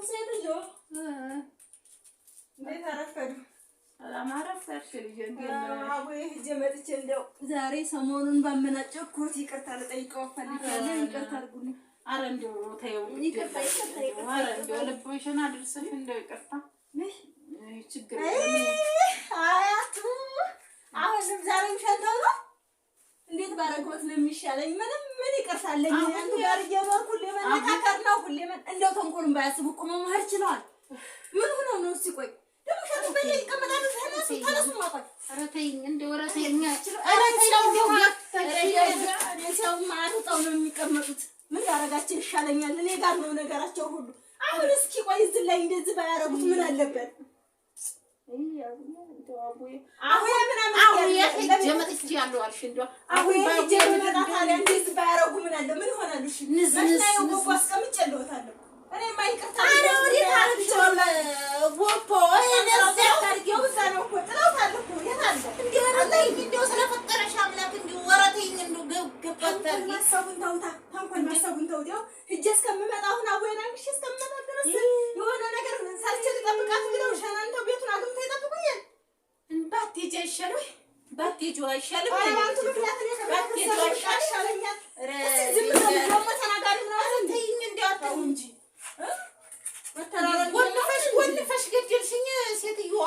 ሴትዮ እንዴት አረፈዱ? ሰላም አረፈድሽ ልጄ? አቦዬ ሂጅ መጥቼ እንደው ዛሬ ሰሞኑን ባመናጨኩት ይቅርታ ልጠይቀው ፈልጋለሁ። ይቅርታ አድርጉልኝ። ኧረ እንደው ተይው፣ ይቅርታ። ኧረ እንደው ልብሽን አድርሰሽ እንደው ይቅርታ። ችግር አያቱ አሁንም ዛሬም ሸንተው ነው። እንዴት ባረጎት ነው የሚሻለኝ? ምን ይቅርታለኝ? አንተ ጋር እየኖርኩ ሁሌ መነካከር ነው። ሁሌ እንደው ተንኮልን ባያስቡ ቆሞ መሄድ ችለዋል። ምን ሆኖ ነው? እስኪ ቆይ ደግሞ ሸንቱ በላይ ይቀመጣሉ። ተነሱ ማቆይ። ኧረ ተይኝ እንደው ኧረ ተይኝ። ኧረ ሰው ማጥተው ነው የሚቀመጡት። ምን ያረጋቸው ይሻለኛል? እኔ ጋር ነው ነገራቸው ሁሉ። አሁን እስኪ ቆይ እዚህ ላይ እንደዚህ ባያረጉት ምን አለበት? አሁን ጀመጥች ያለው አልሽ እንደው አሁን ጀመጣ ታዲያ እንደዚህ ባያረጉ ምን አለ? ምን ይሆናል? እሺ ነስናየው ጎጎ አስቀምጬልዎታለሁ። እኔ ማይቅርታ አረ ወዴት አረግቸው ጎጎ እነዚያ ታርጌው ዘነው እኮ ጥላውታለሁ እኮ የታለ እንደው ስለፈጠረሽ አምላክ እንደው ወራተኝ እንደው ገባታል ማሰቡን ተውታ ታንኮል ማሰቡን ተውት። ያው ሂጅ እስከምመጣ አሁን አቦይና ግሽ እስከምመጣ ድረስ የሆነ ነገር ሰርቼ ልጠብቃት ብለው ሸናንተው ቤቱን አግብተው ይጠብቁኛል። ባትሄጂ አይሻልም? ባትሄጂ አይሻልም? አንተ ምክንያት ነው ባትሄጂ አይሻለኛል? ዝም ብለው ተናጋሪ ነው አንተኝ እንዲያጣው እንጂ ወልፈሽ ገደልሽኝ ሴትዮዋ።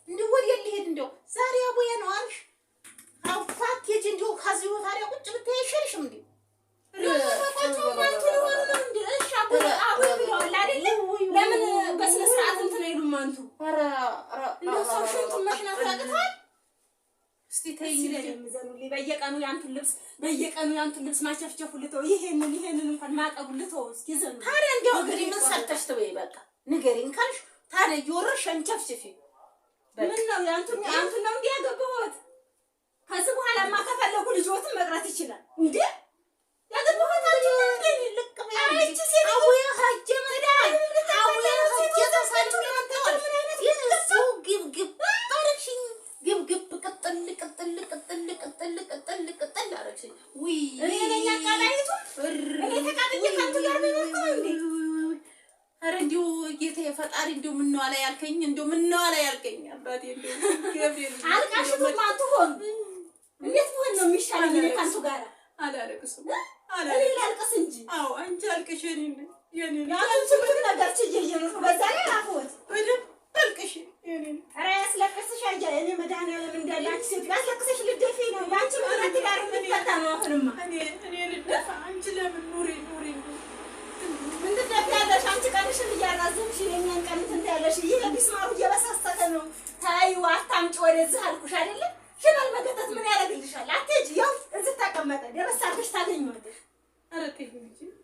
እንደው ወዲያ ልሄድ እንደው ዛሬ አቦያ ነው አልሽ። አውፋት የጂ እንደው ከዚህ ቦታ ላይ ቁጭ ብታይ አይሻልሽም እንዴ? ለምን በስነ ስርዓት እንትን አይሉም? አንቱ እንደው ሰው ሽንቱን መሽናት ያቅታል። እስቲ ተይኝ ለምዘኑልኝ። በየቀኑ ያንቱን ልብስ ማቸፍቸፉ ልተው፣ ይሄንን እንኳን ማጠቡ ልተው። እስኪ ዘኑ ታዲያ እንደው እንግዲህ ምን ሰርተሽ ትበይ? በቃ ንገሪኝ ካልሽ ታዲያ እየወረሽ አንቸፍችፊ። ምን ነው ያንቱን ነው እንዴ ያገባሁት? ከዚህ በኋላማ ከፈለጉ ልጆትን መቅረት ይችላል እንዴ? ያገባሁት አንቺ እንዴ ልቅም ያለች ሴት አውያ ሀጀ መዳይ አውያ ሀጀ ተሳልኝ ያንተው ይስው ግብግብ ታረክሽኝ ግብግብ ቅጥል አረክሽኝ። ውይ እኔ ነኝ አቃላይቱ እኔ ተቃጥዬ ካንቱ ጋር ነው እንዴ? ኧረ እንደው ጌታዬ ፈጣሪ እንደው ምነው አላ ያልከኝ እንደው ምነው አላ ያልከኝ አባቴ እንደው ገብርኤል አልቃሽቱም አትሆን እንዴት ሆነ ነው የሚሻለኝ? እኔ ካንቱ ጋር አላለቅስም እኔ ላልቅስ እንጂ። አዎ አንቺ አልቅሽ የኔ ያንቺ ምን ነገር ትየየሩ በዛ ላይ አፎት በደም አልቅሽ የኔ ኧረ ያስለቅስሽ አያ እኔ መድኃኒዓለም እንዳላችሁ ሴት ያስለቅስሽ ልደፊ ነው ያንቺ ማለት ጋር ምትፈታ ነው። አሁንማ እኔ ልደፋ አንቺ ለምን ኑሪ ምን ትደፊያለሽ? አንቺ ቀንሽን እያራዘምሽ የኛን ቀን እንትን ያለሽ ይሄ ቢስማሩ እየበሳሰተ ነው። ታዩ አታምጪ ወደዚህ አልኩሽ አይደለ? ሽመል መገተት ምን ያደርግልሻል? አትሄጂ ያው እዚህ ተቀመጠ ደረስ አድርገሽ ታገኘዋለሽ።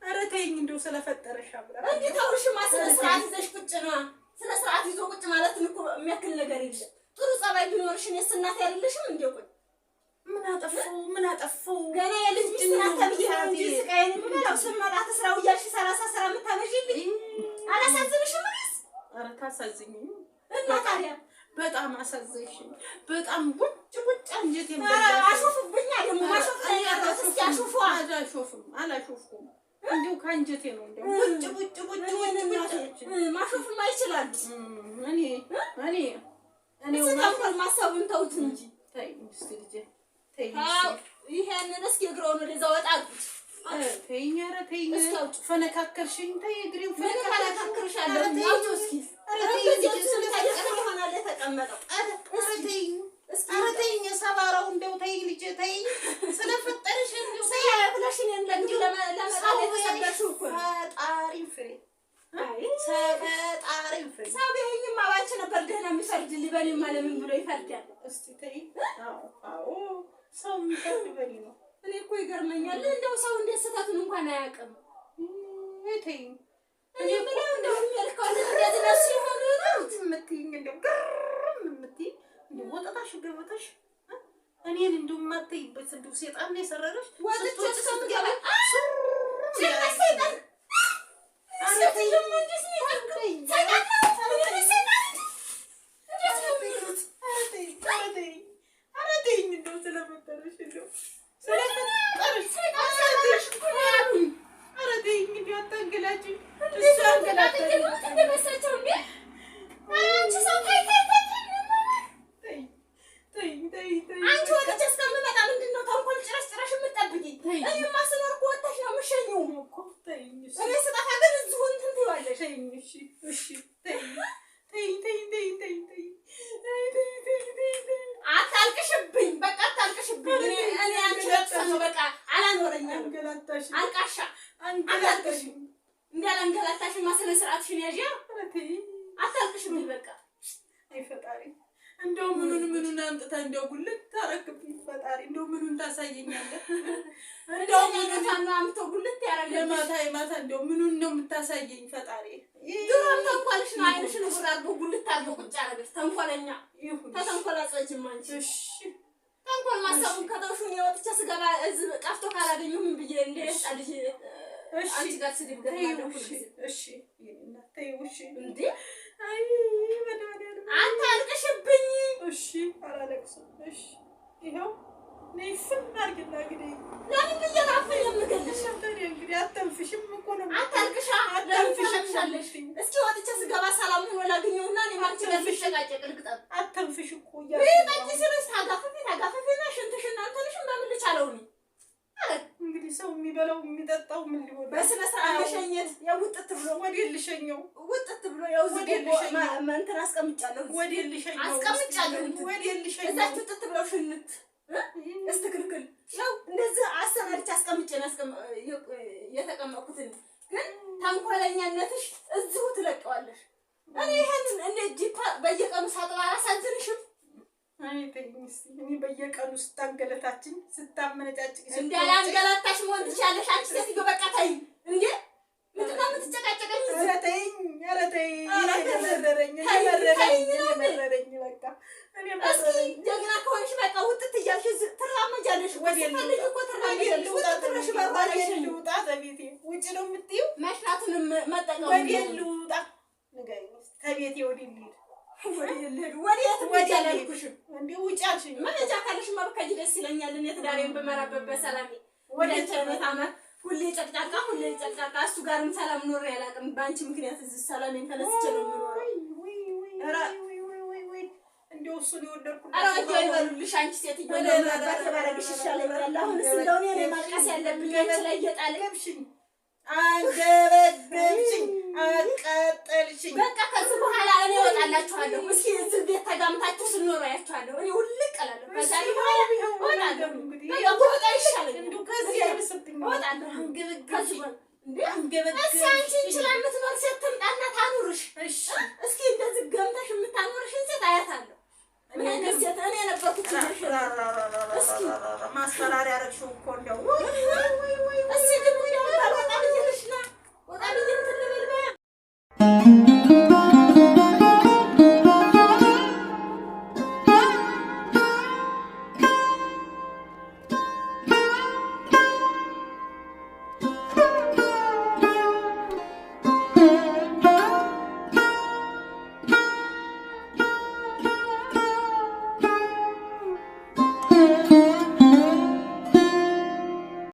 ኧረ ተይኝ እንደው ስለፈጠረሽ አብራ እንዴ ታውሽማ ስነ ስርዓት ይዘሽ ቁጭ ነው። ስነ ስርዓት ይዞ ቁጭ ማለት እኮ የሚያክል ነገር የለም። ጥሩ ጸባይ ቢኖርሽ እኔስ እናት አይደለሽም እንዴ? ቆይ ምን አጠፋው ገና የልጅ ሚስት ናት ተብዬ ነው እንጂ ስቃዬን የምበላው። ስመጣ ትስራው እያልሽ 30 ስራ የምታበዢልኝ አላሳዝንሽም? ኧረ ታሳዝኝኝ እና ታዲያ በጣም አሳዘንሽኝ። በጣም ቁጭ አንጀቴን አሾፍብኛ ደግሞ ማሾፍ ያለው እስኪ አሾፉ። አላሾፍኩም እንደው ካንጀቴ ነው እንደው ቁጭ ማሾፍማ ይችላል። እኔ ወንጀል ማሰቡን ተውት እንጂ ተይ እስኪ ልጄ ተይ። ይሄንን እስኪ እግሮን ወደዛ ወጣ አድርጉት። ተይኝ ኧረ ተይኝ ፈነካከርሽኝ። ተይ እግሬን ፈነካከርሻለሁ። ተይ እስኪ ኧረ ተይ ተቀመጠው። ኧረ ተይኝ ሰባራው እንደው ተይ ልጄ ተይ ስለፈጠረሽ እንደው ሰይ ብለሽኝ እንደው ለመጣል የተሰበርሽው እኮ ፈጣሪ ፍሬ ሰው ቢሆንማ ባንቺ ነበር ደህና የሚፈርድልኝ። በእኔማ ለምን ብሎ ይፈርዳል? እስኪ ተይ። አዎ ሰው የሚፈርድ በእኔ ነው። እኔ እኮ ይገርመኛል እንደው ሰው እንደ ስህተቱን እንኳን አያውቅም። ተይ እኔ ምንም እንደው የሚልከው እንደዚህ ነው ሲሆን ነው የምትይኝ እንደው ግርም የምትይኝ እንደው ወጣታሽ ገበታሽ እኔን እንደው የማትይበት እንደው ሰይጣን ነው የሰረረሽ። ወጥቼ እስከምገባ ሰይጣን እኔማ ስኖር ወጥተሽ ነው የምትሸኚው እኮ። ተይኝ እሺ። እኔ ስጠፋ ግን እዚሁ እንትን ትይዋለሽ። ተይኝ እሺ። እሺ ተይኝ አታልቅሽብኝ። በቃ አታልቅሽብኝ። እኔ አንቺ ለቅሶ ነው በቃ አላኖረኝም። አልቃሻ አታልቅሽኝ። እንዳላንገላታሽማ ስነ ስርዓትሽን ያዢ። አታልቅሽብኝ በቃ። አይ ፈጣሪ እንደው ምኑን አምጥታ እንደው ጉልት ታረክብኝ ፈጣሪ። እንደው ምኑን ታሳየኛለህ? እንደው ምኑን አምጥቶ ጉልት ያረጋል። ለማታ እንደው ምኑን ነው የምታሳየኝ ፈጣሪ? ድሮም ተንኮልሽ ነው። አይንሽን ጉር አድርጎ ጉልት አድርጎ ቁጭ አደረገሽ። ተንኮለኛ ተንኮል አጽጅም አንቺ። እሺ ተንኮል ማሰቡን ከተውሽኝ ወጥቼ ስገባ እዚህ ቀፍቶ ካላገኘሁ ምን ብዬ እንደያስጣልሽ አንቺ ጋር ስድብ ገርማለሁ። እሺ ተይው እሺ። እንዴ አይ መድኃኒዓለም አንተ አልቅሽብኝ። እሺ አላለቅስም። እሺ ይኸው ነይፍን አድርጊና እንግዲህ ለምን እየራፈኝ የምገልሽ? ታዲያ እንግዲህ አተንፍሽም እኮ ነው። አታልቅሻ አተንፍሽሻለሽ። እስኪ ወጥቼ ስገባ ሰላም ሆኖ ላገኘውና እኔ ማንቺ ለፍሽቃጨቅ ልቅጠም። አተንፍሽ እኮ ይጣጭ ሲልሽ ታጋፍፊና ሽንትሽና አንተንሽም በምን ልቻለው ነው? እንግዲህ ሰው የሚበላው የሚጠጣው ምን ሊሆን በስነ ስርዓት መሸኘት። የውጥት ብሎ ወዴት ልሸኘው? ውጥት ብሎ ያው ወዴት ልሸኘው? እንትን አስቀምጫለሁ። ወዴት ልሸኘው? አስቀምጫለሁ። ወዴት ልሸኘው? እዛችሁ ጥጥ ብለው ሽንት እስትክልክል ያው እንደዚህ አሰናድቼ አስቀምጬ ነው የተቀመጥኩትን። ግን ተንኮለኛነትሽ እዚሁ ትለቀዋለሽ። እኔ ይሄንን እንደ ጂፓ በየቀኑ ሳጥባ አላሳዝንሽም? አይ ተይኝ እስኪ። እኔ በየቀኑ ስታንገለታችኝ ስታመነጫጭኝ እንዳላንገላታሽ መሆን ትችያለሽ አንቺ ሴትዮ። በቃ ተይኝ እንዴ! ምንድን ነው የምትጨቃጨቀኝ? ኧረ ተይኝ፣ ኧረ ተይኝ። መረረኝ በቃ እኔ መረረኝ። ጀግና ከሆንሽ በቃ ውጥት እያልሽ ትራመጃለሽ። ስትፈልጊ እኮ ትራመጃለሽ። ውጥት ብለሽ በባለሽ ልውጣ። ተቤቴ ውጭ ነው የምትይው? መሽናቱንም መጠቀም ወዴት ልውጣ? ንገሪኝ እስኪ። ተቤቴ ወዴት ልሂድ? ወዴት አላልኩሽም እንዴ? ውጭ አልሽኝ። መሄጃ ካለሽማ ብትሄጂ ደስ ይለኛል። እኔ ትዳሬን በመራበት በሰላሜ ወዴት ነው? ሁሌ ጨቅጫቃ እሱ ጋርም ሰላም ኖሬ አላውቅም። በአንቺ ምክንያት እዚህ ሰላሜን ተነስቼ ነው የምኖረው። እንደው እሱን የወደድኩት ኧረ ወዲያ ይበሉልሽ አንቺ ሴትዮ። ለማባት ባረግሽ ይሻለኛል። አሁንስ እንደው እኔ ማልቀስ ያለብኝ አንቺ ላይ እየጣለብሽኝ አንገበገብሽኝ አቃጠልሽኝ። በቃ ከዚህ በኋላ እኔ እወጣላችኋለሁ። እስኪ እዚህ ቤት ተጋምታችሁ ስንኖር አያችኋለሁ። እኔ ውልቅ እላለሁ። ከዛ በኋላ እወጣለሁ። በቃ ወጣ ይሻለኛል። እንደው ከዚህ አይመስልኝ እወጣለሁ። ከዚህ እንዴ አንገበገብሽ አንቺ እንችላል የምትኖር ሴት ትምጣና ታኑርሽ። እሺ እስኪ እንደዚህ ገምተሽ የምታኖርሽን ሴት አያታለሁ። እኔ ነበርኩት። እስኪ ማስፈራሪያ አደረግሽው እኮ